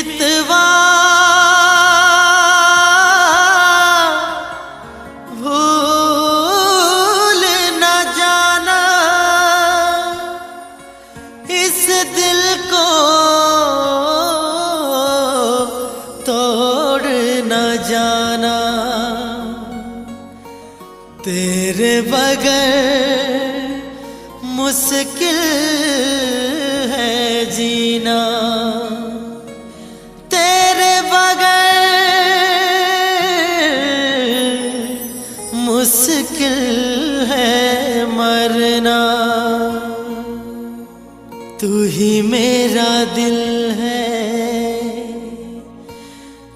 मितवा भूल न जाना, इस दिल को तोड़ न जाना। तेरे बगैर मुश्किल है जीना, तेरे बगैर मुश्किल है मरना। तू ही मेरा दिल है,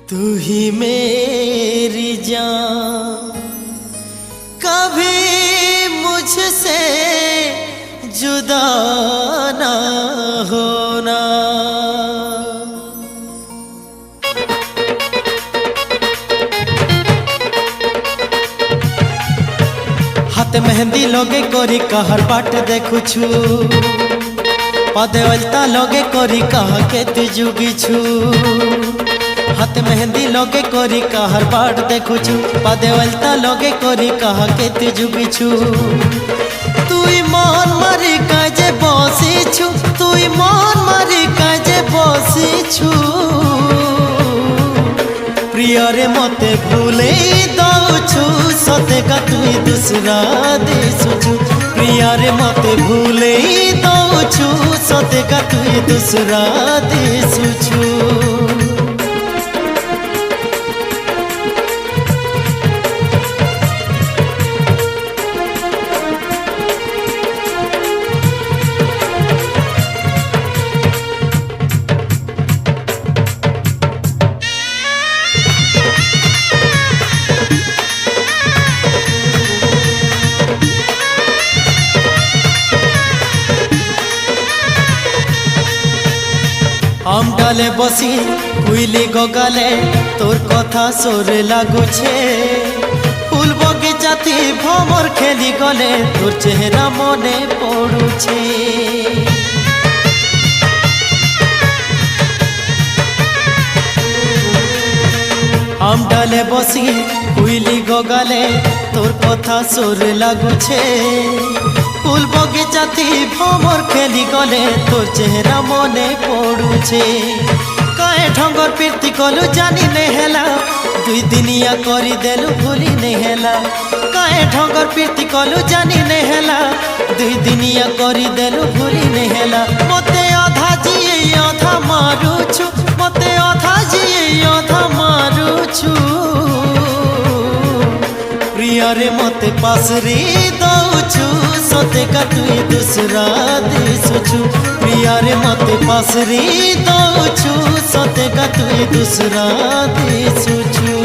तू ही मेरी जान, कभी मुझसे जुदा ना होना। हाथ मेहंदी लोगे कोरी कहर बाट देखुछु, पदे वलता लोगे कोरी कह के तू जुगी छु। हाथ मेहंदी लोगे कोरी कहर बाट देखुछु, पदे वलता लोगे कोरी कह के तू जुगी छु। तुई मन मारी काजे बसी छु, तुई मन मारी काजे बसी छु। प्रिय रे मते भूले दउछु, सतेका तुई दूसरा दिसुछु। प्रिय रे मते भूले दउछु, सतेका तुई दूसरा दिसुछु। आम डाले बसी कुइली गगाले तोर कथा सोर लागुछे। फूल बगीचाती भमर खेली गले तोर चेहरा मने पड़ुछे। आम डाले बसी कुइली गगाले तोर कथा सोर लागुछे। फूल बगीचाती भमर खेली गले तोर चेहरा मने पड़ुछे। कए ढंगर प्रीति कलु जानी नहीं हेला, दुई दिनिया करी देलु भूली नहीं हेला। कए ढंगर प्रीति कलु जानी नहीं हेला, दुई दिनिया करी देलु भूली नहीं हेला। मते आधा जिए आधा मारुछु, मते आधा जिए आधा मारुछु। प्रिय रे मते पास रे दउछु, सतेका तुई दूसरा दिसुछु। प्रिय रे मते पास रे दउछु, सतेका तुई दूसरा दिसुछु।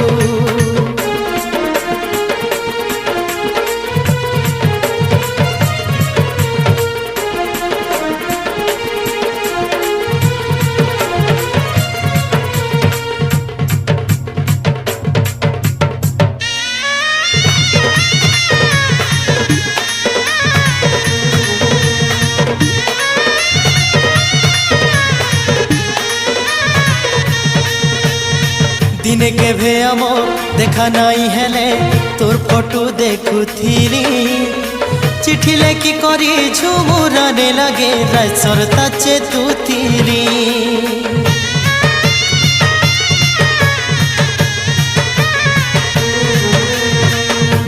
दिने के भे आमर देखा नाई हेले तोर फोटो देखुथिली। चिठी लेखी करी झुमुराने लगे राइसर ताचे तुथिली।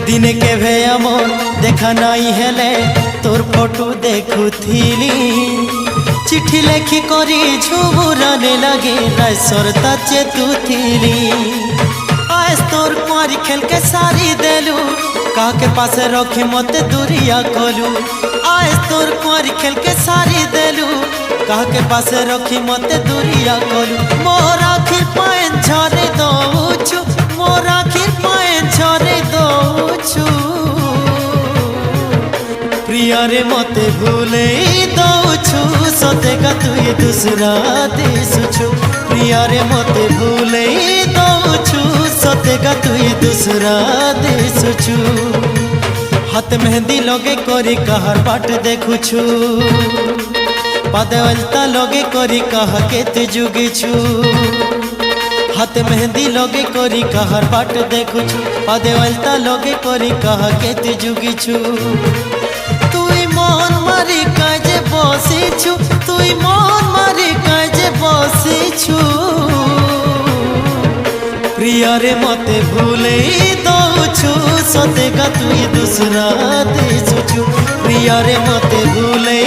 दिने के भे आमर देखा नाई हेले तोर फोटो देखुथिली। चिठी लेखी करी झुमुराने लगे राइसर ताचे तुथिली। आज तोर कुआरी खेल के सारी देलु, का के पास रखी मते दूरिया कलु। आज तोर कुआरी खेल के सारी देलु, का के पास रखी मते दूरिया कलु। मोर आखिर पाएन झरे दउछु, मोर आखिर पाएन झरे दउछु। प्रिय रे मते भूले दउछु, सतेका तुई दूसरा दिसुछु। प्रिय रे मते भूले दउछु, सतेका तुई दूसरा दिसुछु। हाथ मेहंदी लगे कोरी कहर बाट देखुछु, पादे अलता लगे करी कहा केते जुगिछु हाथ मेहंदी लगे करी कहार बाट देखुछु पादे अलता लगे करी कहा केते जुगिछु तुई मन मारी काजे बसिछु तुई मन मारी काजे बसिछु प्रिया रे मते भूले दउछु सतेगा तुई दूसरा दिसुछु प्रिया रे मते भूले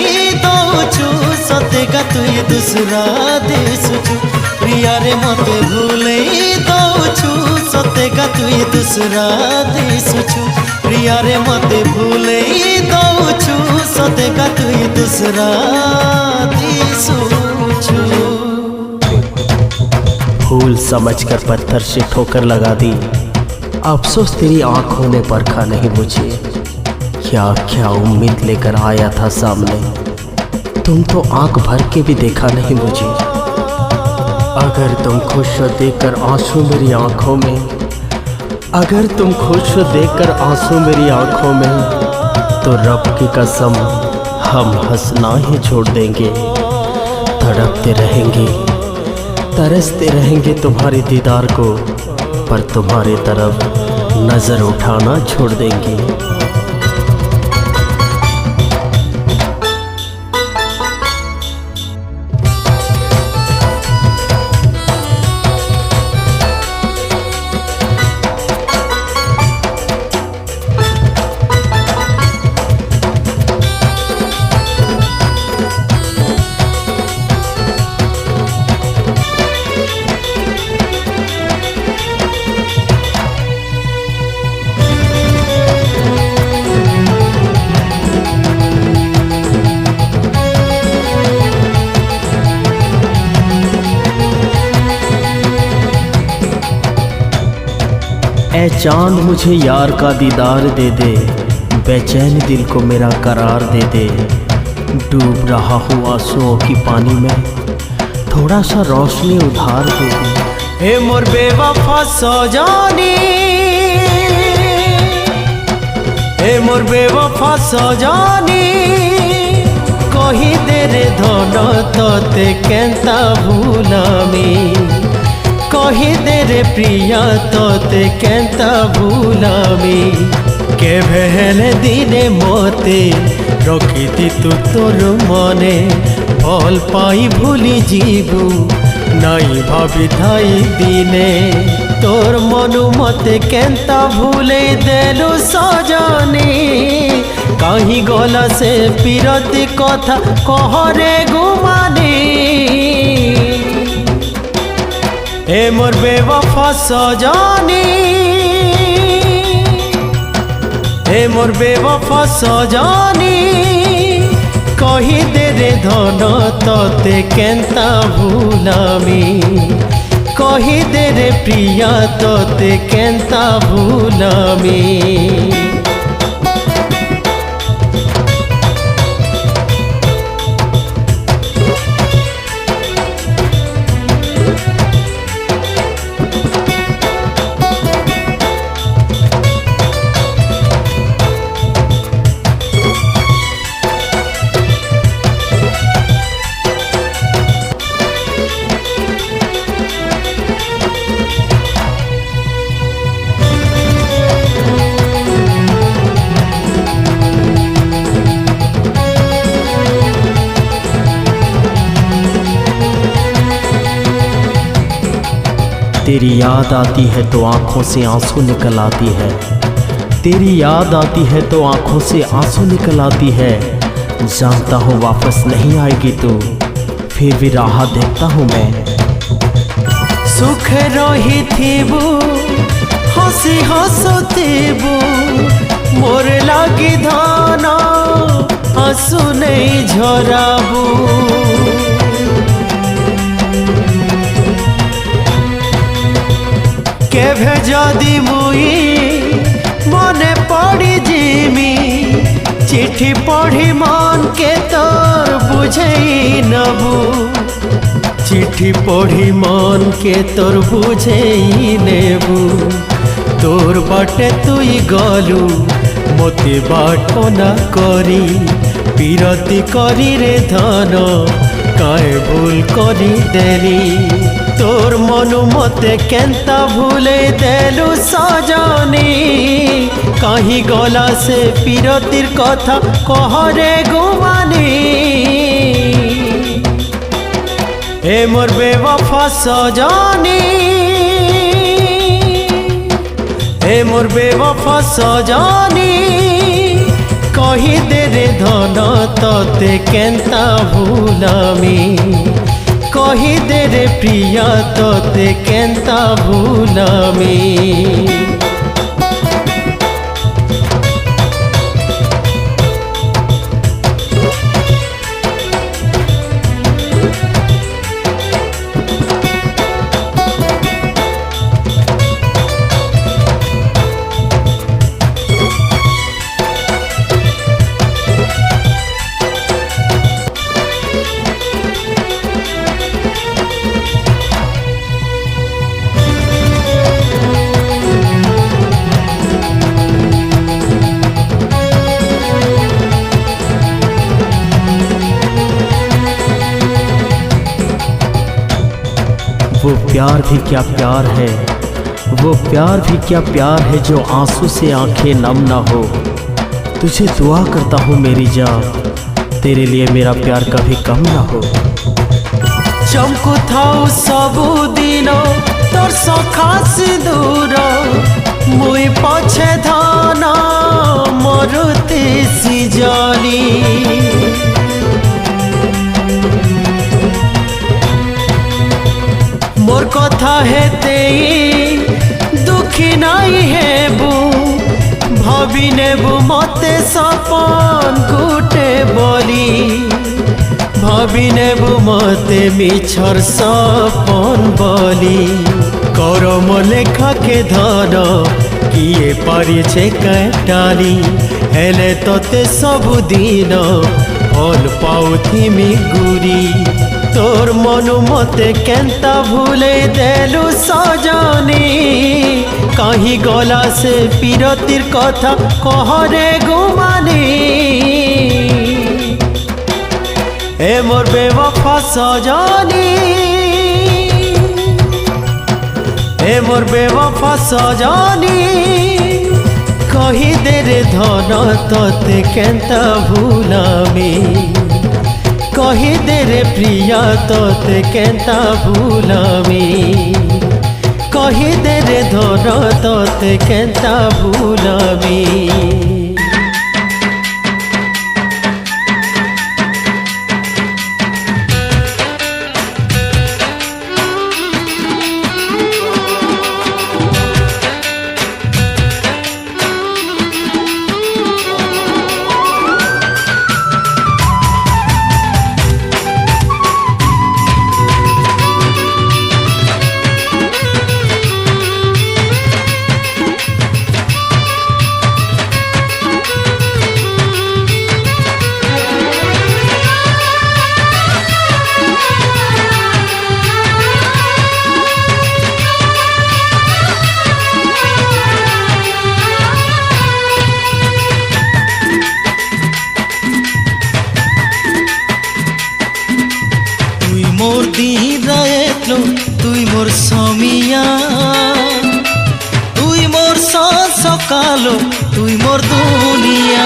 दउछु सतेगा तुई दूसरा दिसुछु प्रिया रे मते भूले दउछु सतेगा तुई दूसरा दिसुछु प्रिया रे मते भूले दउछु सतेगा तुई दूसरा दिसुछु। फूल समझकर पत्थर से ठोकर लगा दी, अफसोस तेरी आंखों ने परखा नहीं मुझे। क्या क्या उम्मीद लेकर आया था सामने, तुम तो आंख भर के भी देखा नहीं मुझे। अगर तुम खुश हो देखकर आंसू मेरी आंखों में, अगर तुम खुश हो देखकर आंसू मेरी आंखों में, तो रब की कसम हम हंसना ही छोड़ देंगे। तड़पते रहेंगे तरसते रहेंगे तुम्हारे दीदार को, पर तुम्हारे तरफ नजर उठाना छोड़ देंगे। ऐ चांद मुझे यार का दीदार दे दे, बेचैन दिल को मेरा करार दे दे। डूब रहा हूँ आंसुओं की पानी में, थोड़ा सा रोशनी उधार दे दे। हे मोर बेवफा सजानी, हे मोर बेवफा सजानी, कही दे रे धन तोते केंता भूलामी, कही दे रे प्रिया तोते केंता भूलामी। केभे हेले दिने मते रखिति तू तोर मने, भल पाई भूली जीवु नाई भाभी थाई दिने। तोर मनु मते केंता भूले देलु सजानी, कहीं गला से पीरती कथा कहरे गुमानी। हे मोर बेवफा सजानी, हे मोर बेवफा सजानी, कही दे रे धन तोते केंता भूलामी, कही दे रे प्रिया तोते केंता भूलामी। तेरी याद आती है तो आंखों से आंसू निकल आती है, तेरी याद आती है तो आंखों से आंसू निकल आती है। जानता हूँ वापस नहीं आएगी तू, फिर भी राह देखता हूँ मैं। सुख रही थीबू हसी हसुतीबू, मोर लागी धान आंसू नहीं झराबू। केभे जदि मुई मने पड़ी जिमी, चिट्ठी पढ़ी मन के तोर बुझई नबू, चिट्ठी पढ़ी मन के तोर बुझई नेबू। तोर बाटे तुई गलू मोते बाट ना करी, पीरती करी रे धन काए भूल करी देली तोर मनु मते केंता भूले देलु सजनी कहीं गला से पीरतिर कथा कहरे गुमानी ए मोर बेवफा सजनी ए मोर बेवफा सजनी कही दे रे धन तते केंता भूलामी कही दे रे प्रिया तते केंता भूलामी वो प्यार भी क्या प्यार है, वो प्यार भी क्या प्यार है जो आंसू से आंखें नम ना हो। तुझे दुआ करता हूँ मेरी जान, तेरे लिए मेरा प्यार कभी कम ना हो। चमकु थाउ सबु दिन तोर सखा सिंदूर मुई पछे धान मरुते सिजली मोर कथा हेते दुखी नाई हेबू भाभी नेबू मते सपन गुटे बोली भाभी नेबू मते मिछर सपन बोली करम लेखा के धन किए पारी छे काटाली हेले तोते सबु दिन भल पाउथी मी गुरी तोर मनु मते केंता भूले देलु सजनी कहीं गला से पीरतिर कथा कहरे गुमानी ए मोर बेवफा सजनी ए मोर बेवफा सजनी कही दे रे धन तते केंता भूलामी कही दे रे प्रिया तोते केंता भूलामी कही दे रे धन तोते केंता भूलामी मोर दिन रायतलो तुई मोर समिया तुई मोर सकालो तुई मोर दुनिया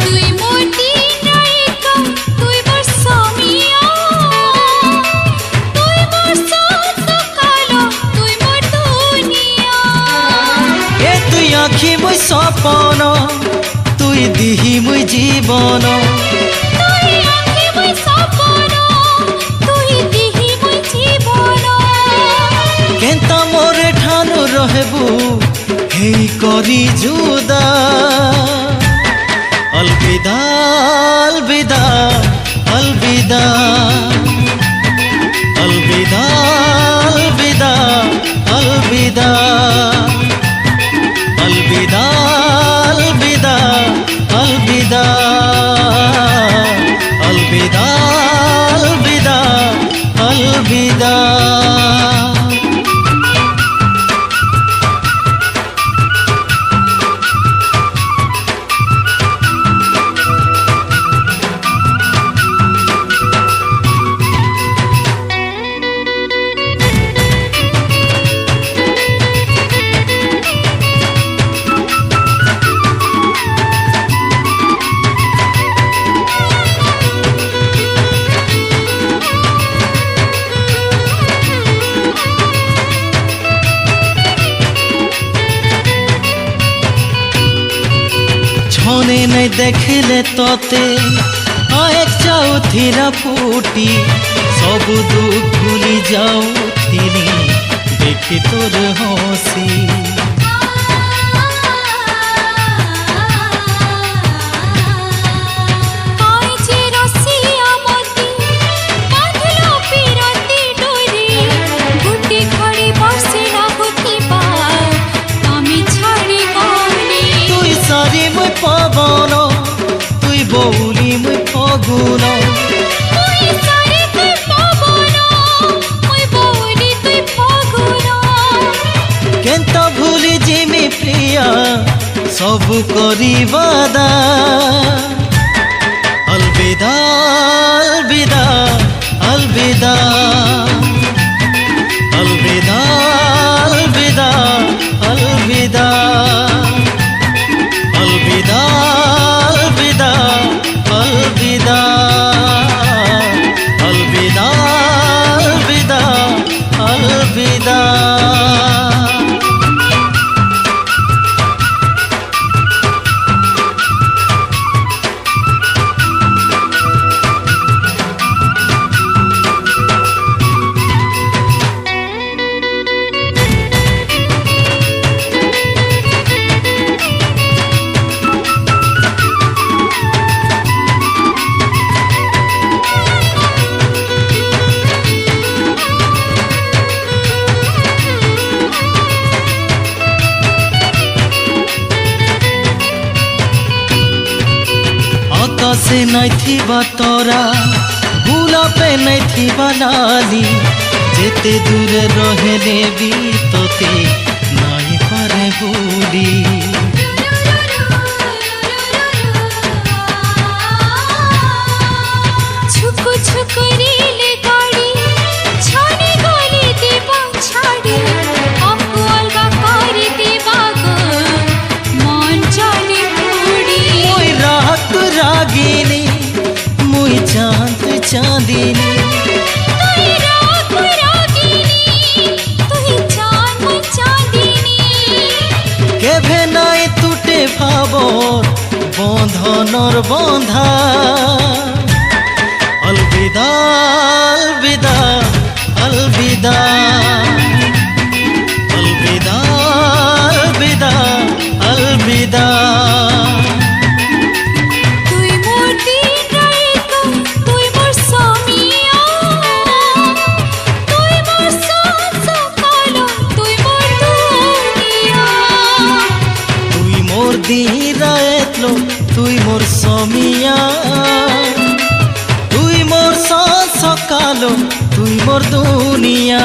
तुई मोर दिन रायतो तुई मोर समिया तुई मोर सकालो तुई मोर दुनिया ए तुई आँखी मुई सपन तुई दिही मुई जीवन केंता मोरे ठानु रहेबू हे करी जुदा अलविदा अलविदा अलविदा अलविदा अलविदा अलविदा अलविदा अलविदा अलविदा अलविदा देखिले तोते एक जाऊथिरा फूटी सब दुख भूली जाऊथिनी देखी तोर हसी पवन तुई बौली मुई फगुन केन्ता भूली जिमी प्रिया सब करिबादा अलविदा अलविदा अलविदा अलविदा अलविदा अलविदा अलविदा अलविदा अलविदा अलविदा अलविदा अलविदा से नहीं थी तोरा भूला पे नहीं थी बनाली जेते दूर रहले भी तोते नहीं पारे भूली छुकु छुकु रील गाड़ी छाने गाली देवा छाड़ी आपको अलगा कारी देवा गो मान जाने पूरी मोई रात रागिनी मुई चांद चांदिनी तुई रात रागिनी तुई चांद चांदिनी केभे नाई टूटे भावर बंधनर बंधा अलविदा अलविदा अलविदा अलविदा अलविदा अलविदा तुई मोर दिन रात तुई मोर स्वामिया तुई मोर सांस कालो तुई मोर दुनिया तुई मोर दी रातलो तुई मोर समिया तुई मोर सांस कालो तुई मोर दुनिया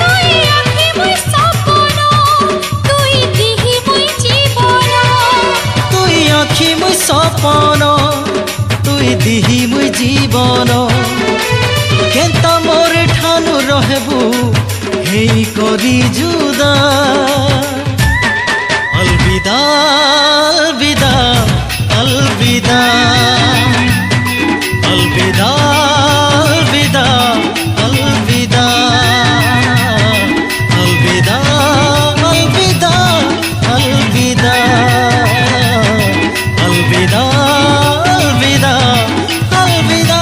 तुई आँखी मुई सपना तुई दिही मुई जीवना तुई आँखी मुई सपन तुई दिही मुई जीवन केन्ता मोर ठानु रहबू हेई करी जुदा अलविदा अलविदा अलविदा अलविदा अलविदा अलविदा अलविदा अलविदा अलविदा अलविदा अलविदा अलविदा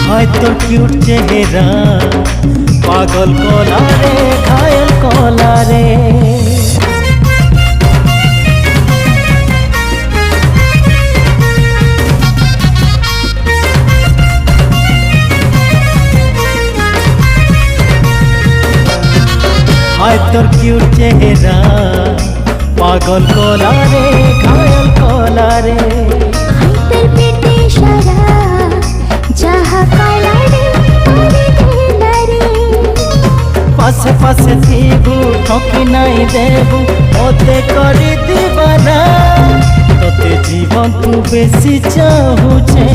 हाय तो क्यूट चेहरा पागल कोला रे घायल कोला रे हाय तो क्यूट चेहरा पागल कोला रे घायल कोला रे हाइतर पेटे शरा जहाँ काला रे पासे पासे थी ঠকি নাই দেবু ওতে করি দিবানা তোতে জীবন তু বেশি চাহুছে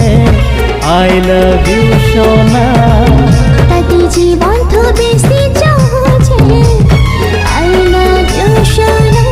আই লাভ ইউ সোনা তাতে জীবন তো বেশি চাহুছে আই লাভ ইউ সোনা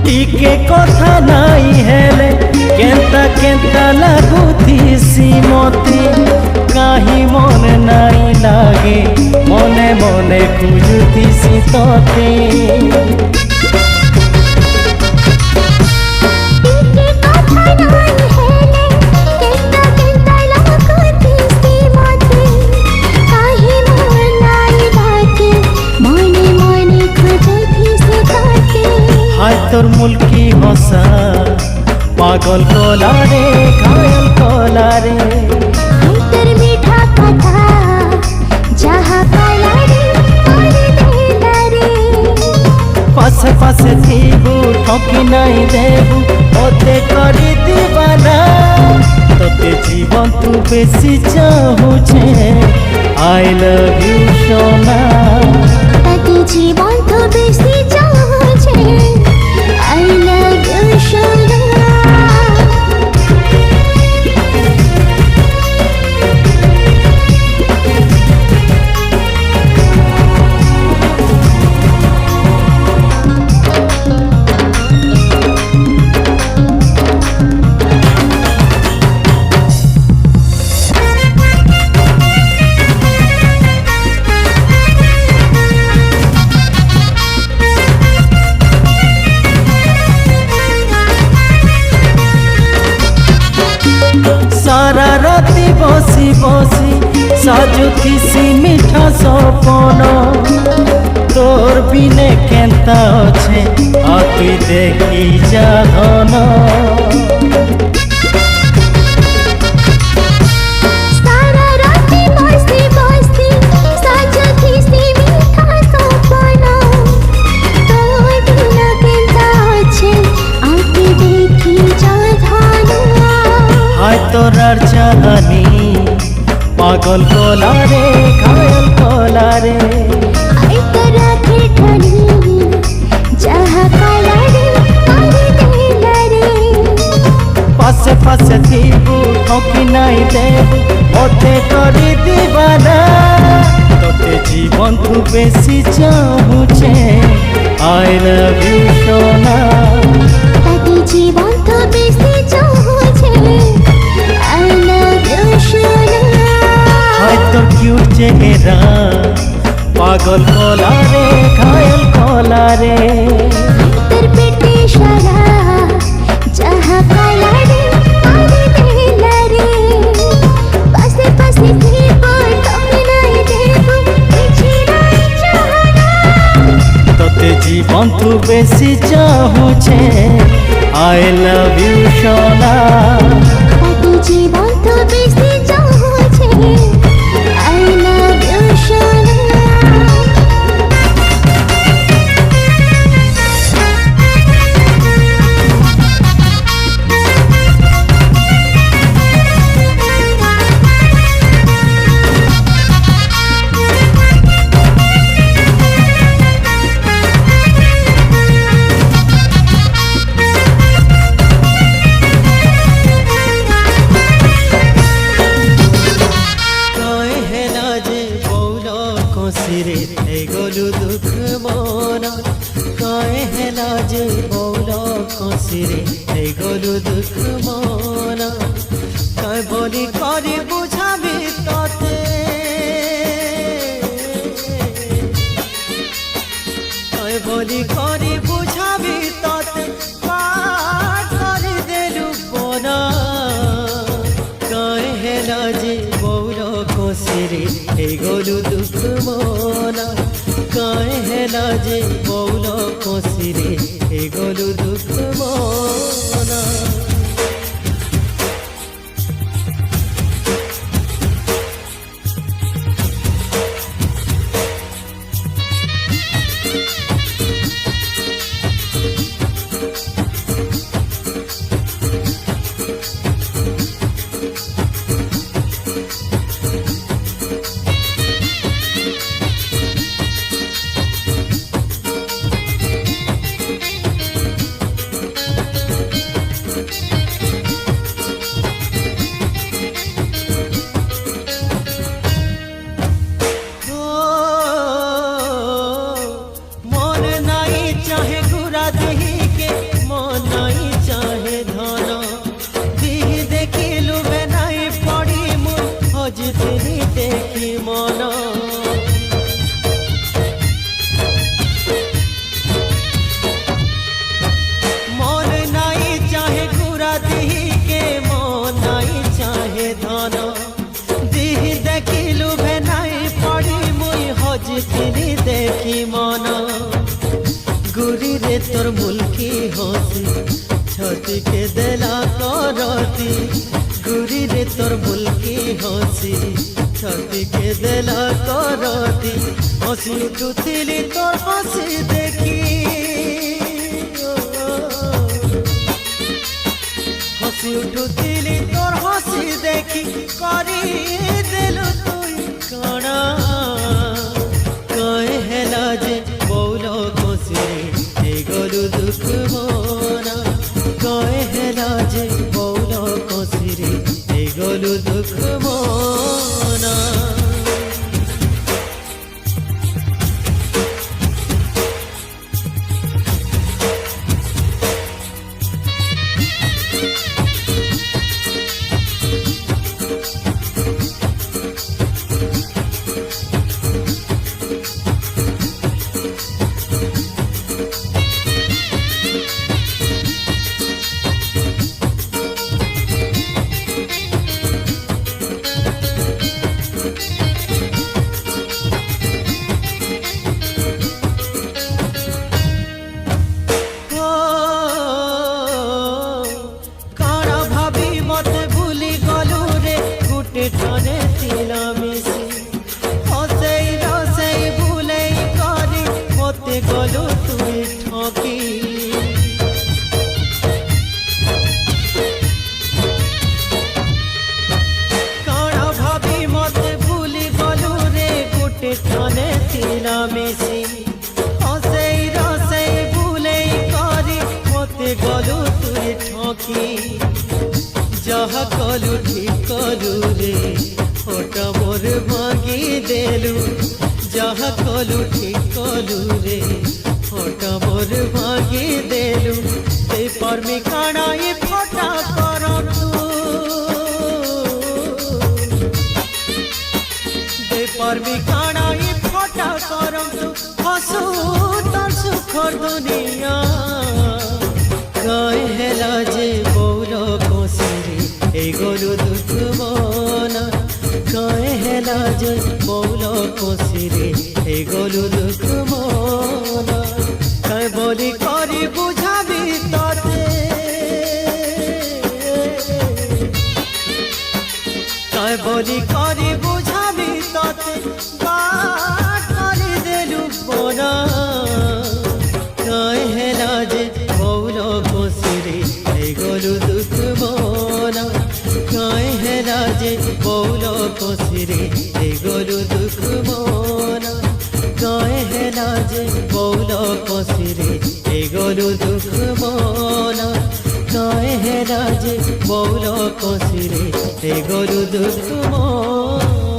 টিকে কথা নাই হেলে কেন্তা কেন্তা লাগুথিসি মতে কাহি মনে নাই লাগে মনে মনে খুঁজুথিসি তোতে তোর মুলকি হসা পাগল কলারে ঘায়ল কলারে তোর মিঠা কথা যাহা কলারে দিলারে পাশে পাশে থিবু ঠকি নাই দেবু ওতে করি দিবানা তোতে জীবন তু বেশি চাহুছে আই লাভ ইউ সোনা তাতে জীবন তো বেশি চাহুছে I love you, Shona. সারা রাতি বসি বসি সাজুথিসি মিঠা সপন তোর বিনে কেন্তা অছে আ তুই দেখি যা ধন সারা রাতি বসি বসি সাজুথিসি মিঠা সপন তোর বিনে কেন্তা অছে আ তুই দেখি যা ধন হায় তোরার চাহানি পাগল কলারে ঘায়ল কলারে আই তোরা খেঠানি যাহা কলারে দিলারে পাশে পাশে থিবু ঠকি নাই দেবু ওতে করি দিবানা তোতে জীবন তু বেশি চাহুছে আই লাভ ইউ সোনা তাতে জীবন তো বেশি চাহুছে I love you, Shona. হায় তোর কিউট চেহারা পাগল কলারে ঘায়ল কলারে তোর পেটে সারা যাহা কলারে দিলারে পাশে পাশে থিব তুমি নাই দেব কিছু নাই চাহনা তোতে জীবন তু বেশি চাহুছে আই লাভ ইউ সোনা তাতে জীবন তো বেশি চাহুছে I love you, Shona. খুশিরে গলু দুঃখ মন কয়ে হেলা যে বৌল খুশিরে গলু দুঃখ মন কয় বলি করে বুঝাবি ততে কয় বলি করে বুঝাবি ততে পাঠ করে দেলু বনা কয়ে হেলা যে বৌল খুশি खुशीरे हे गलु दुख मना काहे हेला जे बौल खुशीरे हे गलु दुख मना देखी मन मन नाई चाहे गुरा दिही के मन नाई चाहे धन दिही देखिलु भेनाई पड़ी मुई हजतिनी देखी मन गुरी रे तोर मुल्की हसी छती के देला करती गुरी रे तोर मुल्की हसी छती के देला करती हसी उठुथिली तोर हसी देखी हसी उठुथिली तोर हसी देखी करी देलु तुई कणा कहे हेला जे बौल खुशीरे हे गलु दुख मना कहे हेला जे बौल खुशीरे हे गलु दुख मना ठाने तिला मिसी हसई रसई भूलई करी मते गलु तुई ठकी कण भाभी मते भूली गलु रे गुटे ठाने तिला मिसी हसई रसई भूलई करी मते गलु तुई ठकी जहा कलु ठीक कलु रे ओटा मोर भागी देलु जहा कलु ठीक कलु रे ओटा मोर भागी देलु ते पर में काना ये फटा करम तू ते पर में काना ये फटा करम तू हसू तर सुखर दुनिया कहे हेला जे बौल खुशीरे हे गलु दुख मना कहे हेला जे बौल खुशीरे हे गलु दुख मना कहे बोली करी बुझाबी तते कहे बोली करी बुझाबी तते बात करी देलु बना कहे हेला जे बौल खुशीरे हे गलु दुख मना कहे हेला जे बौल खुशीरे हे गलु दुख मना कहे हेला जे बौल खुशीरे हे गलु दुख मना कहे हेला जे बौल खुशीरे हे गलु दुख मना।